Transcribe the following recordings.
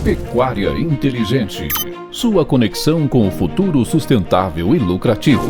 Pecuária Inteligente. Sua conexão com o futuro sustentável e lucrativo.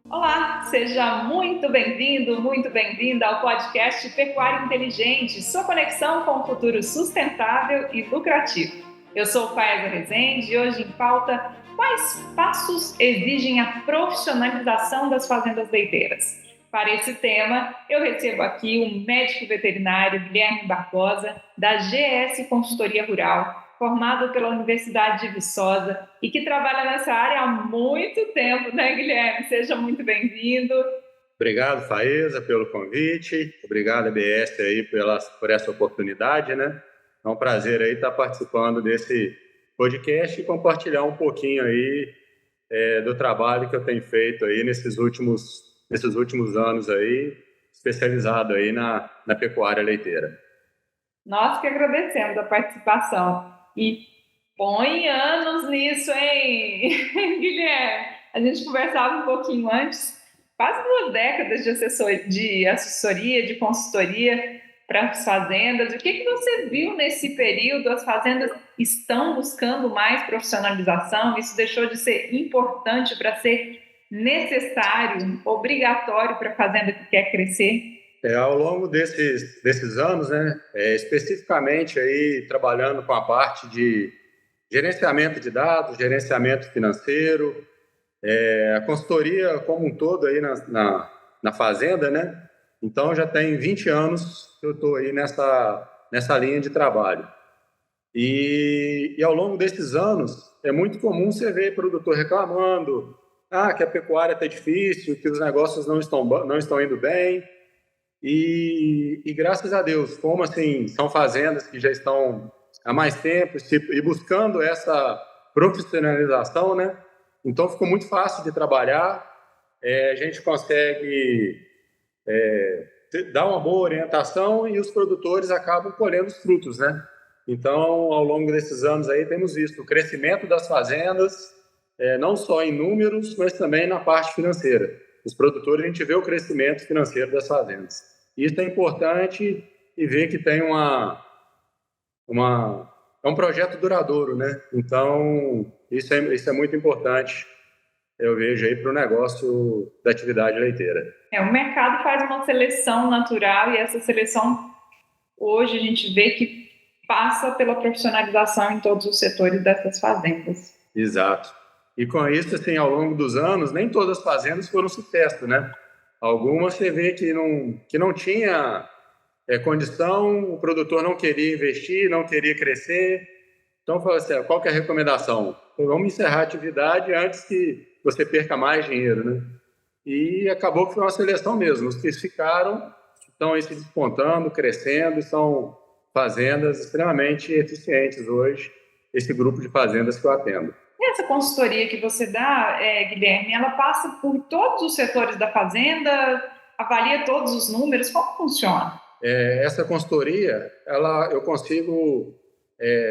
Olá, seja muito bem-vindo, muito bem-vinda ao podcast Pecuária Inteligente, sua conexão com o futuro sustentável e lucrativo. Eu sou Faeza Rezende e hoje em pauta, quais passos exigem a profissionalização das fazendas leiteiras? Para esse tema, eu recebo aqui o médico veterinário Guilherme Barbosa, da GS Consultoria Rural, formado pela Universidade de Viçosa e que trabalha nessa área há muito tempo, né, Guilherme? Seja muito bem-vindo. Obrigado, Faeza, pelo convite. Obrigado, ABS, aí, por essa oportunidade, né? É um prazer aí estar participando desse podcast e compartilhar um pouquinho aí do trabalho que eu tenho feito aí nesses últimos anos aí, especializado aí na pecuária leiteira. Nós que agradecemos a participação. E põe anos nisso, hein, Guilherme? A gente conversava um pouquinho antes, quase 2 décadas de assessoria, de consultoria para as fazendas. O que você viu nesse período? As fazendas estão buscando mais profissionalização? Isso deixou de ser importante para ser necessário, obrigatório para a fazenda que quer crescer? Ao longo desses anos, né, especificamente aí trabalhando com a parte de gerenciamento de dados, gerenciamento financeiro, a consultoria como um todo aí na fazenda, né? Então já tem 20 anos que eu estou aí nessa linha de trabalho. E ao longo desses anos é muito comum você ver produtor reclamando que a pecuária está difícil, que os negócios não estão indo bem. E graças a Deus, como assim, são fazendas que já estão há mais tempo e buscando essa profissionalização, né? Então ficou muito fácil de trabalhar, a gente consegue dar uma boa orientação e os produtores acabam colhendo os frutos, né? Então, ao longo desses anos aí, temos visto o crescimento das fazendas, não só em números, mas também na parte financeira. Os produtores, a gente vê o crescimento financeiro das fazendas. Isso é importante e ver que tem é um projeto duradouro, né? Então, isso é muito importante, eu vejo aí para o negócio da atividade leiteira. O mercado faz uma seleção natural e essa seleção, hoje, a gente vê que passa pela profissionalização em todos os setores dessas fazendas. Exato. E com isso, assim, ao longo dos anos, nem todas as fazendas foram sucesso, né? Algumas você vê que não tinha condição, o produtor não queria investir, não queria crescer. Então, falou assim, qual que é a recomendação? Então, vamos encerrar a atividade antes que você perca mais dinheiro, né? E acabou que foi uma seleção mesmo. Os que ficaram estão aí se despontando, crescendo, e são fazendas extremamente eficientes hoje, esse grupo de fazendas que eu atendo. Essa consultoria que você dá, Guilherme, ela passa por todos os setores da fazenda, avalia todos os números, como funciona? Essa consultoria, eu consigo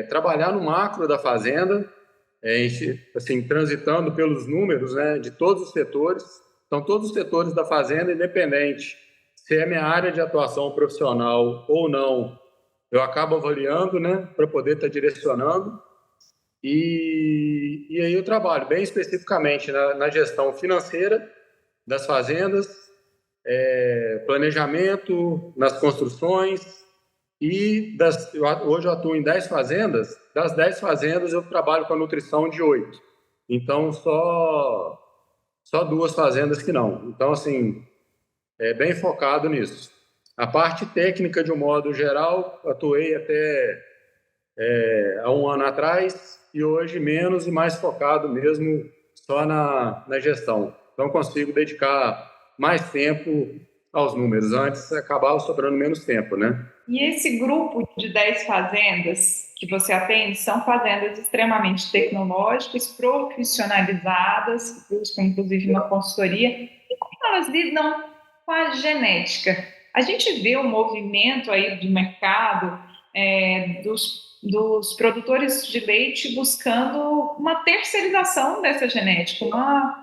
trabalhar no macro da fazenda, assim, transitando pelos números, né, de todos os setores. Então, todos os setores da fazenda, independente se é minha área de atuação profissional ou não, eu acabo avaliando, né, para poder estar direcionando. E aí eu trabalho bem especificamente na gestão financeira das fazendas, planejamento nas construções e hoje eu atuo em 10 fazendas. Das 10 fazendas eu trabalho com a nutrição de 8. Então só 2 fazendas que não. Então assim, bem focado nisso. A parte técnica de um modo geral, atuei até há um ano atrás e hoje menos e mais focado mesmo só na gestão. Então consigo dedicar mais tempo aos números. Antes acabava sobrando menos tempo, né? E esse grupo de 10 fazendas que você atende são fazendas extremamente tecnológicas, profissionalizadas, que buscam inclusive uma consultoria. E como elas lidam com a genética? A gente vê um movimento aí do mercado dos produtores de leite buscando uma terceirização dessa genética, uma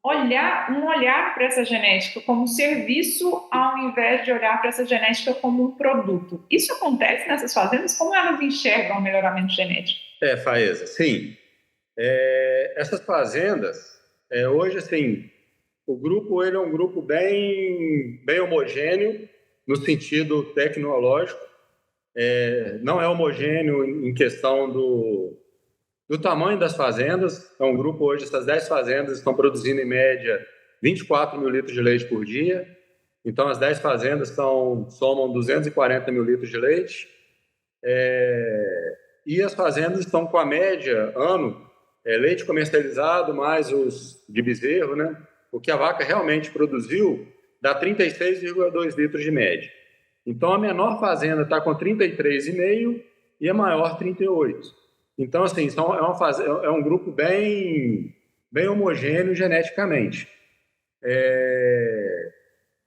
um olhar para essa genética como serviço, ao invés de olhar para essa genética como um produto. Isso acontece nessas fazendas? Como elas enxergam o melhoramento genético? Faísa, sim. Essas fazendas, hoje, assim, o grupo ele é um grupo bem homogêneo no sentido tecnológico. Não é homogêneo em questão do tamanho das fazendas. É um grupo hoje, essas 10 fazendas estão produzindo em média 24 mil litros de leite por dia. Então, as 10 fazendas somam 240 mil litros de leite. E as fazendas estão com a média, ano, leite comercializado mais os de bezerro, né? O que a vaca realmente produziu dá 36,2 litros de média. Então, a menor fazenda está com 33,5 e a maior 38. Então, assim, é um grupo bem homogêneo geneticamente.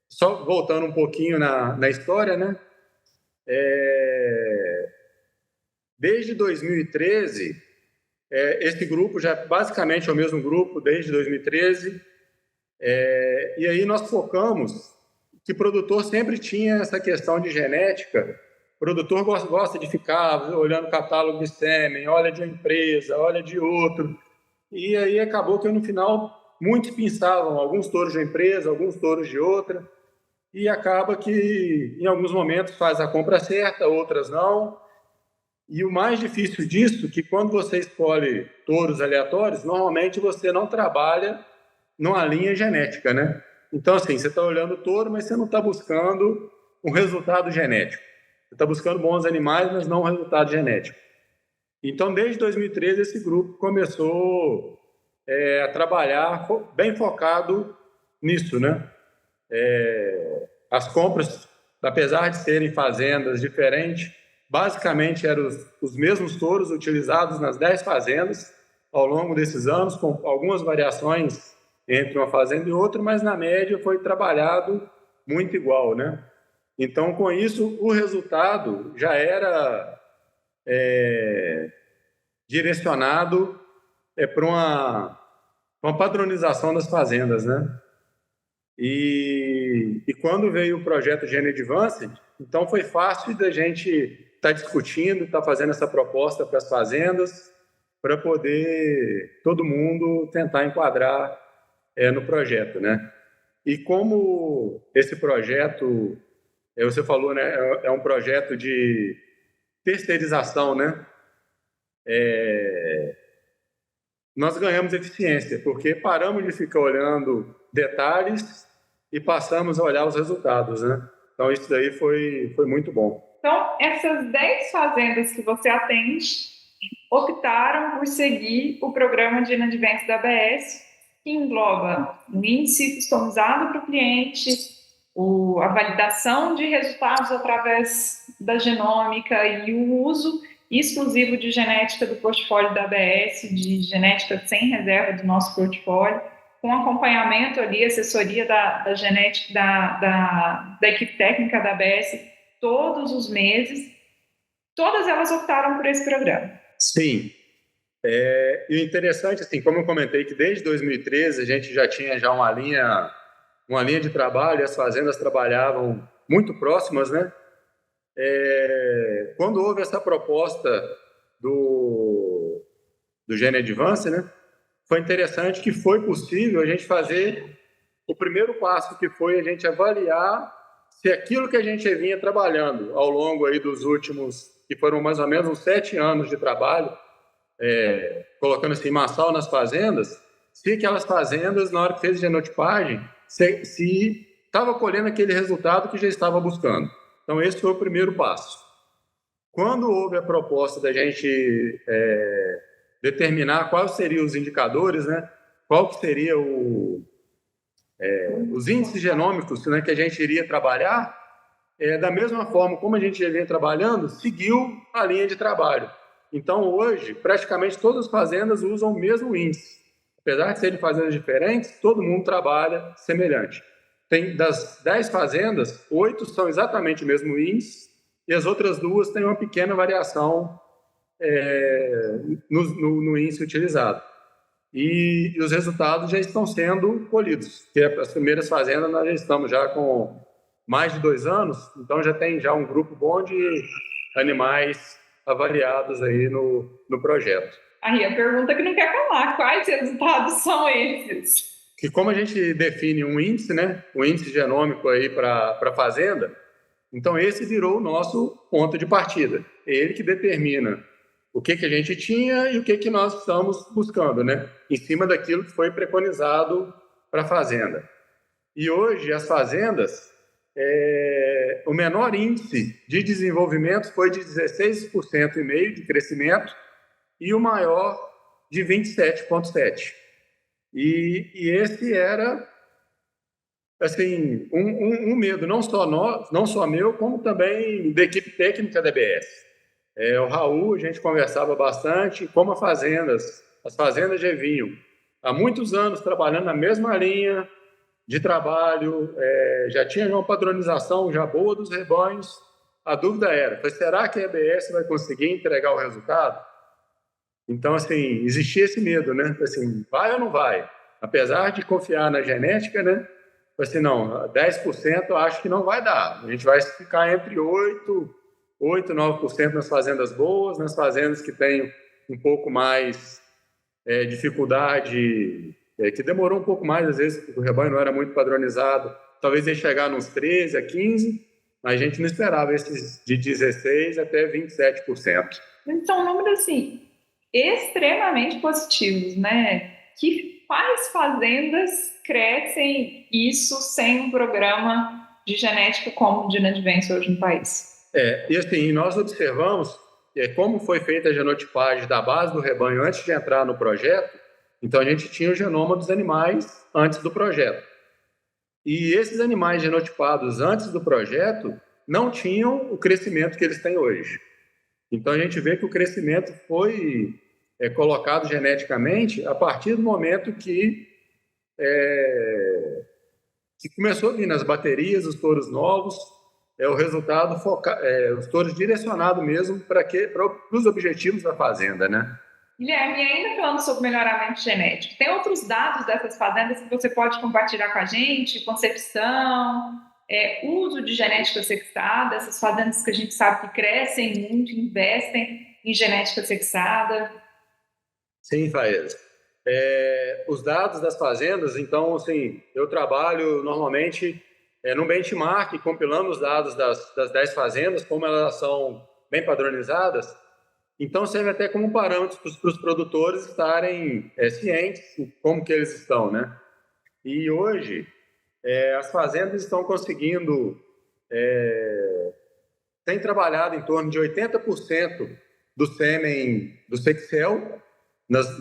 Só voltando um pouquinho na história, né? Desde 2013, esse grupo já basicamente é o mesmo grupo desde 2013. E aí nós focamos que o produtor sempre tinha essa questão de genética. O produtor gosta de ficar olhando o catálogo de sêmen, olha de uma empresa, olha de outro. E aí acabou que no final muitos pensavam, alguns touros de uma empresa, alguns touros de outra. E acaba que em alguns momentos faz a compra certa, outras não. E o mais difícil disso é que quando você escolhe touros aleatórios, normalmente você não trabalha numa linha genética, né? Então, assim, você está olhando o touro, mas você não está buscando um resultado genético. Você está buscando bons animais, mas não um resultado genético. Então, desde 2013, esse grupo começou a trabalhar bem focado nisso, né? As compras, apesar de serem fazendas diferentes, basicamente eram os mesmos touros utilizados nas 10 fazendas ao longo desses anos, com algumas variações entre uma fazenda e outra, mas na média foi trabalhado muito igual, né? Então, com isso, o resultado já era direcionado para uma padronização das fazendas, né? E quando veio o projeto Gene Advanced, então foi fácil da gente estar discutindo, estar fazendo essa proposta para as fazendas, para poder todo mundo tentar enquadrar no projeto, né? E como esse projeto, você falou, né, é um projeto de terceirização, né? Nós ganhamos eficiência, porque paramos de ficar olhando detalhes e passamos a olhar os resultados, né? Então, isso daí foi muito bom. Então, essas 10 fazendas que você atende optaram por seguir o programa de Advanced da ABS, que engloba o índice customizado para o cliente, a validação de resultados através da genômica e o uso exclusivo de genética do portfólio da ABS, de genética sem reserva do nosso portfólio, com acompanhamento ali, assessoria da genética da equipe técnica da ABS todos os meses. Todas elas optaram por esse programa. Sim. E o interessante, assim, como eu comentei, que desde 2013 a gente já tinha uma linha de trabalho, e as fazendas trabalhavam muito próximas, né? Quando houve essa proposta do Gene Advance, né, foi interessante que foi possível a gente fazer o primeiro passo, que foi a gente avaliar se aquilo que a gente vinha trabalhando ao longo aí dos últimos, que foram mais ou menos uns 7 anos de trabalho, colocando assim, massal nas fazendas, se aquelas fazendas, na hora que fez a genotipagem, se estava colhendo aquele resultado que já estava buscando. Então, esse foi o primeiro passo. Quando houve a proposta da gente determinar quais seriam os indicadores, né, qual que seria os índices genômicos, né, que a gente iria trabalhar, da mesma forma como a gente já vinha trabalhando, seguiu a linha de trabalho. Então, hoje, praticamente todas as fazendas usam o mesmo índice. Apesar de serem fazendas diferentes, todo mundo trabalha semelhante. Das 10 fazendas, 8 são exatamente o mesmo índice e as outras 2 têm uma pequena variação no índice utilizado. e os resultados já estão sendo colhidos, porque as primeiras fazendas nós já estamos já com mais de 2 anos, então já tem já um grupo bom de animais avaliados aí no projeto. Aí a pergunta que não quer calar, quais resultados são esses? Que como a gente define um índice, né, um índice genômico aí para a fazenda, então esse virou o nosso ponto de partida. É ele que determina o que a gente tinha e o que nós estamos buscando, né, em cima daquilo que foi preconizado para a fazenda. E hoje as fazendas, o menor índice de desenvolvimento foi de 16,5% de crescimento e o maior de 27,7%. E esse era, assim, um medo, não só meu, como também da equipe técnica da EBS. O Raul, a gente conversava bastante, como as fazendas já vinham há muitos anos trabalhando na mesma linha de trabalho, já tinha uma padronização já boa dos rebanhos. A dúvida era, será que a EBS vai conseguir entregar o resultado? Então, assim, existia esse medo, né? Assim, vai ou não vai? Apesar de confiar na genética, né? Assim, não, 10% eu acho que não vai dar. A gente vai ficar entre 8%, 9% nas fazendas boas, nas fazendas que têm um pouco mais dificuldade, que demorou um pouco mais, às vezes, porque o rebanho não era muito padronizado. Talvez ia chegar nos 13% a 15%, mas a gente não esperava esses de 16% até 27%. Então, números, assim, extremamente positivos, né? Quais fazendas crescem isso sem um programa de genética como o Dinadvance hoje no país? E assim, nós observamos como foi feita a genotipagem da base do rebanho antes de entrar no projeto. Então, a gente tinha o genoma dos animais antes do projeto. E esses animais genotipados antes do projeto não tinham o crescimento que eles têm hoje. Então, a gente vê que o crescimento foi colocado geneticamente a partir do momento que começou a vir nas baterias, os touros novos, o resultado, os touros direcionados mesmo para os objetivos da fazenda, né? Guilherme, e ainda falando sobre melhoramento genético, tem outros dados dessas fazendas que você pode compartilhar com a gente? Concepção, uso de genética sexada, essas fazendas que a gente sabe que crescem muito, investem em genética sexada? Sim, Faísca. Os dados das fazendas, então, assim, eu trabalho normalmente no benchmark, compilando os dados das 10 fazendas, como elas são bem padronizadas. Então, serve até como parâmetro para os produtores estarem cientes de como que eles estão, né? E hoje, as fazendas estão conseguindo, têm trabalhado em torno de 80% do sêmen do sexel nas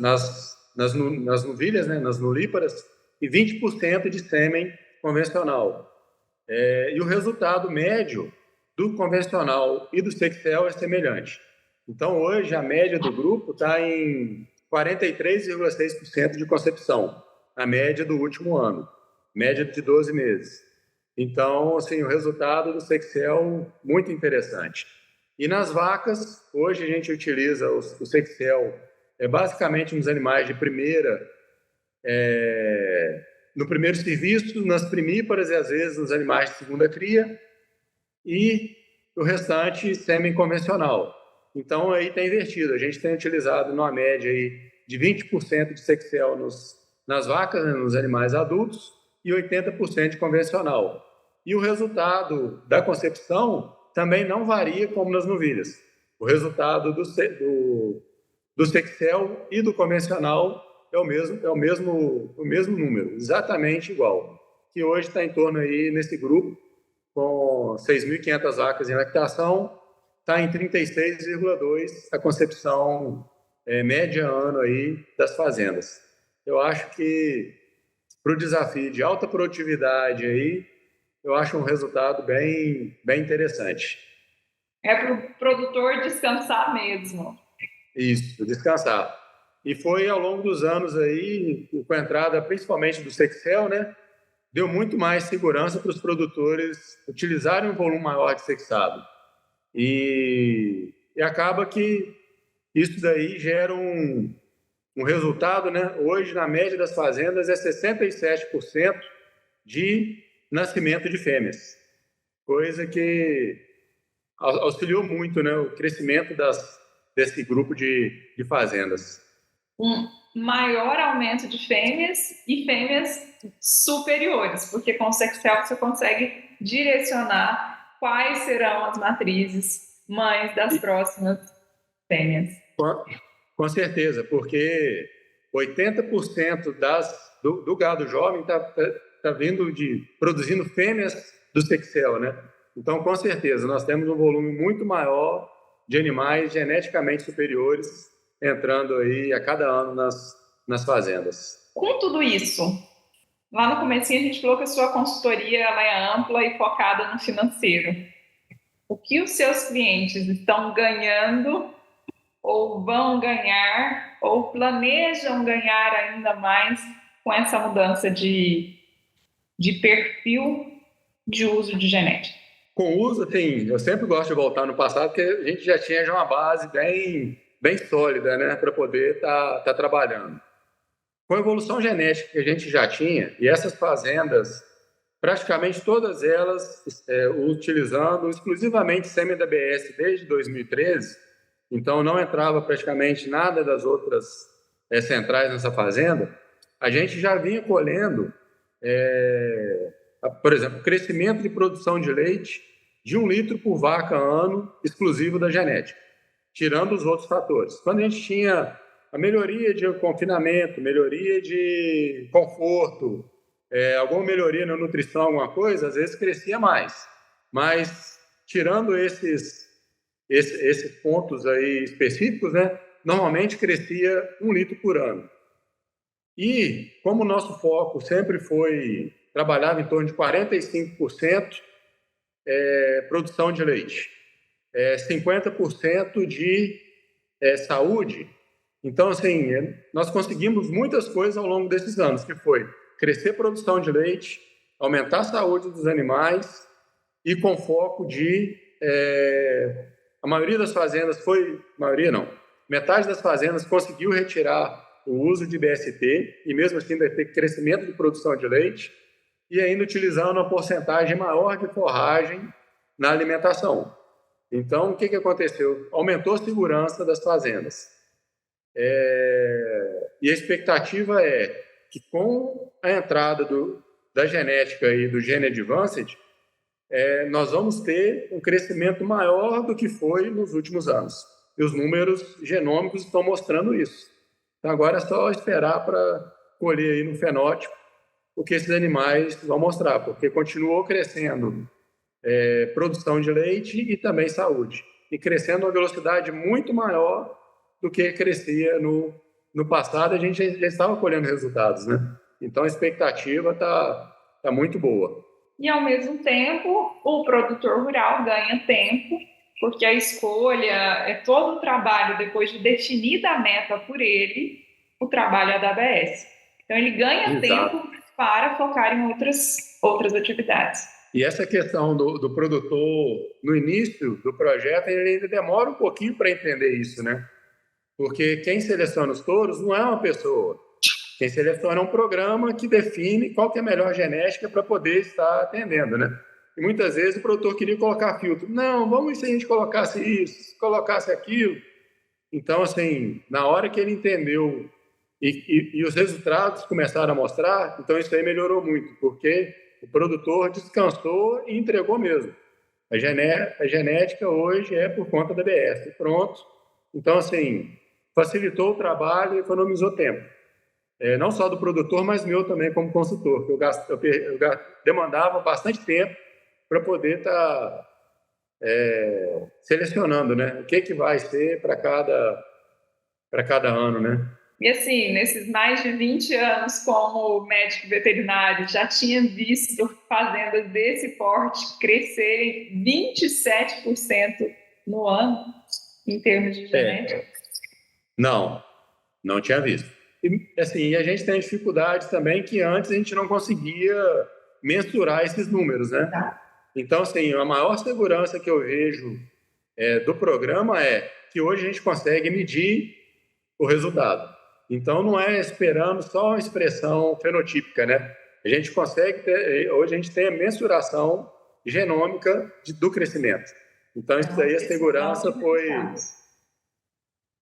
novilhas, né, nas nulíparas, e 20% de sêmen convencional. E o resultado médio do convencional e do sexel é semelhante. Então, hoje, a média do grupo está em 43,6% de concepção, a média do último ano, média de 12 meses. Então, assim, o resultado do sexel muito interessante. E nas vacas, hoje a gente utiliza o sexel basicamente nos animais de primeira, no primeiro serviço, nas primíparas e às vezes nos animais de segunda cria, e o restante sêmen convencional. Então, aí está invertido. A gente tem utilizado numa média aí de 20% de sexel nas vacas, né, nos animais adultos, e 80% de convencional. E o resultado da concepção também não varia como nas novilhas. O resultado do sexel e do convencional é o mesmo número, exatamente igual, que hoje está em torno aí, nesse grupo, com 6.500 vacas em lactação, está em 36,2 a concepção média ano aí das fazendas. Eu acho que para o desafio de alta produtividade aí, eu acho um resultado bem interessante. É para o produtor descansar mesmo. Isso, descansar. E foi ao longo dos anos aí, com a entrada principalmente do sexel, né, deu muito mais segurança para os produtores utilizarem um volume maior de sexado. E acaba que isso daí gera um resultado, né? Hoje, na média das fazendas, é 67% de nascimento de fêmeas, coisa que auxiliou muito, né, o crescimento desse grupo de fazendas. Um maior aumento de fêmeas e fêmeas superiores, porque com o Sexcel você consegue direcionar quais serão as matrizes mães das próximas fêmeas. Com certeza, porque 80% do gado jovem está vindo produzindo fêmeas do Sexcel, né? Então, com certeza, nós temos um volume muito maior de animais geneticamente superiores entrando aí a cada ano nas fazendas. Com tudo isso, lá no comecinho a gente falou que a sua consultoria ela é ampla e focada no financeiro. O que os seus clientes estão ganhando ou vão ganhar ou planejam ganhar ainda mais com essa mudança de perfil de uso de genética? Com o uso, assim, eu sempre gosto de voltar no passado, porque a gente já tinha uma base bem sólida, né, para poder estar trabalhando. Com a evolução genética que a gente já tinha, e essas fazendas, praticamente todas elas utilizando exclusivamente sêmen da ABS desde 2013, então não entrava praticamente nada das outras centrais nessa fazenda, a gente já vinha colhendo, por exemplo, o crescimento de produção de leite de 1 litro por vaca ano, exclusivo da genética, tirando os outros fatores. Quando a gente tinha a melhoria de confinamento, melhoria de conforto, alguma melhoria na nutrição, alguma coisa, às vezes crescia mais. Mas, tirando esses pontos aí específicos, né, normalmente crescia 1 litro por ano. E, como o nosso foco sempre trabalhava em torno de 45% produção de leite, 50% de saúde. Então, assim, nós conseguimos muitas coisas ao longo desses anos, que foi crescer a produção de leite, aumentar a saúde dos animais e com foco a maioria das fazendas metade das fazendas conseguiu retirar o uso de BST e mesmo assim vai ter crescimento de produção de leite e ainda utilizando uma porcentagem maior de forragem na alimentação. Então, o que aconteceu? Aumentou a segurança das fazendas. E a expectativa é que com a entrada da genética e do Gene Advanced, nós vamos ter um crescimento maior do que foi nos últimos anos. E os números genômicos estão mostrando isso. Então, agora é só esperar para colher aí no fenótipo o que esses animais vão mostrar, porque continuou crescendo produção de leite e também saúde. E crescendo a uma velocidade muito maior do que crescia no passado, a gente já estava colhendo resultados, né? Então, a expectativa tá muito boa. E, ao mesmo tempo, o produtor rural ganha tempo, porque a escolha todo o trabalho, depois de definida a meta por ele, o trabalho é da ABS. Então, ele ganha tempo para focar em outras atividades. E essa questão do produtor, no início do projeto, ele ainda demora um pouquinho para entender isso, né? Porque quem seleciona os touros não é uma pessoa. Quem seleciona é um programa que define qual que é a melhor genética para poder estar atendendo, né? E muitas vezes o produtor queria colocar filtro. Não, vamos se a gente colocasse isso, colocasse aquilo. Então, assim, na hora que ele entendeu e os resultados começaram a mostrar, então isso aí melhorou muito, porque o produtor descansou e entregou mesmo. A genética hoje é por conta da ABS. Pronto. Então, assim, facilitou o trabalho e economizou tempo. Não só do produtor, mas meu também como consultor. Eu demandava bastante tempo para poder estar selecionando, né? O que vai ser para cada ano, né? E assim, nesses mais de 20 anos como médico veterinário, já tinha visto fazendas desse porte crescerem 27% no ano, em termos de genética? Não tinha visto. E, assim, a gente tem dificuldades também que antes a gente não conseguia mensurar esses números, né? Tá. Então, assim, a maior segurança que eu vejo do programa é que hoje a gente consegue medir o resultado. Então, não é esperando só uma expressão fenotípica, né? A gente consegue hoje a gente tem a mensuração genômica do crescimento. Então, isso daí, a segurança foi...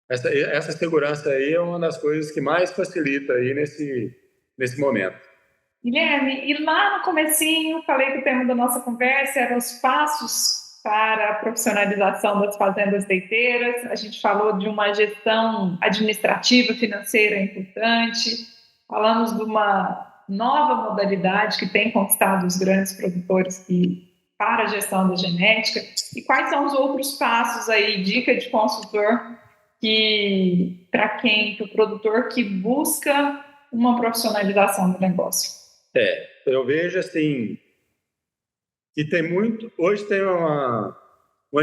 Essa segurança aí é uma das coisas que mais facilita aí nesse momento. Guilherme, e lá no comecinho, falei que o tema da nossa conversa era os passos para a profissionalização das fazendas leiteiras. A gente falou de uma gestão administrativa, financeira importante. Falamos de uma nova modalidade que tem conquistado os grandes produtores para a gestão da genética. E quais são os outros passos aí, dica de consultor, para o produtor que busca uma profissionalização do negócio? Eu vejo assim que hoje tem uma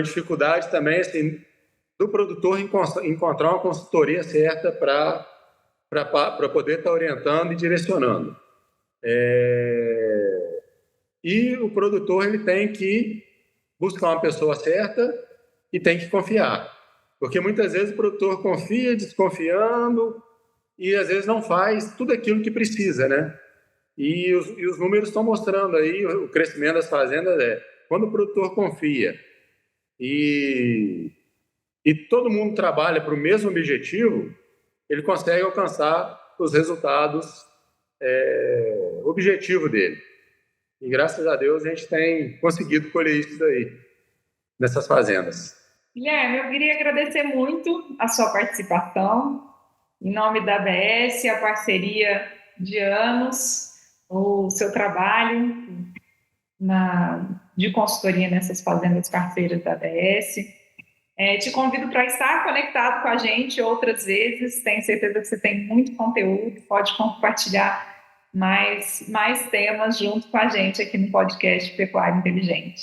dificuldade também assim do produtor encontrar uma consultoria certa para poder estar orientando e direcionando. E o produtor ele tem que buscar uma pessoa certa e tem que confiar, porque muitas vezes o produtor confia desconfiando e às vezes não faz tudo aquilo que precisa, né? E os números estão mostrando aí o crescimento das fazendas quando o produtor confia e todo mundo trabalha para o mesmo objetivo, ele consegue alcançar os resultados objetivo dele. E graças a Deus a gente tem conseguido colher isso daí nessas fazendas. Guilherme, eu queria agradecer muito a sua participação em nome da ABS, a parceria de anos, o seu trabalho de consultoria nessas fazendas parceiras da ABS. Te convido para estar conectado com a gente outras vezes. Tenho certeza que você tem muito conteúdo, pode compartilhar mais temas junto com a gente aqui no podcast Pecuária Inteligente.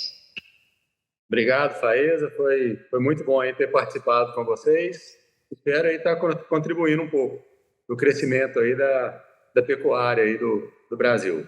Obrigado, Faísa. Foi muito bom aí ter participado com vocês. Espero aí estar contribuindo um pouco no crescimento aí da pecuária aí do Brasil.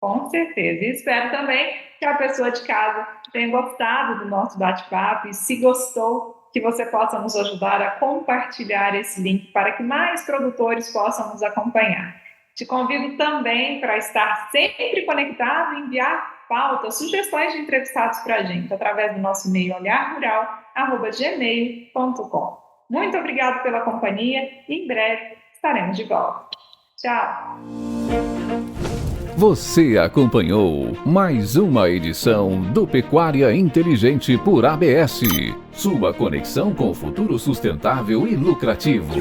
Com certeza. E espero também que a pessoa de casa tenha gostado do nosso bate-papo e, se gostou, que você possa nos ajudar a compartilhar esse link para que mais produtores possam nos acompanhar. Te convido também para estar sempre conectado e enviar pautas, sugestões de entrevistados para a gente através do nosso e-mail olharrural@gmail.com. Muito obrigado pela companhia e em breve estaremos de volta. Tchau! Você acompanhou mais uma edição do Pecuária Inteligente por ABS, sua conexão com o futuro sustentável e lucrativo.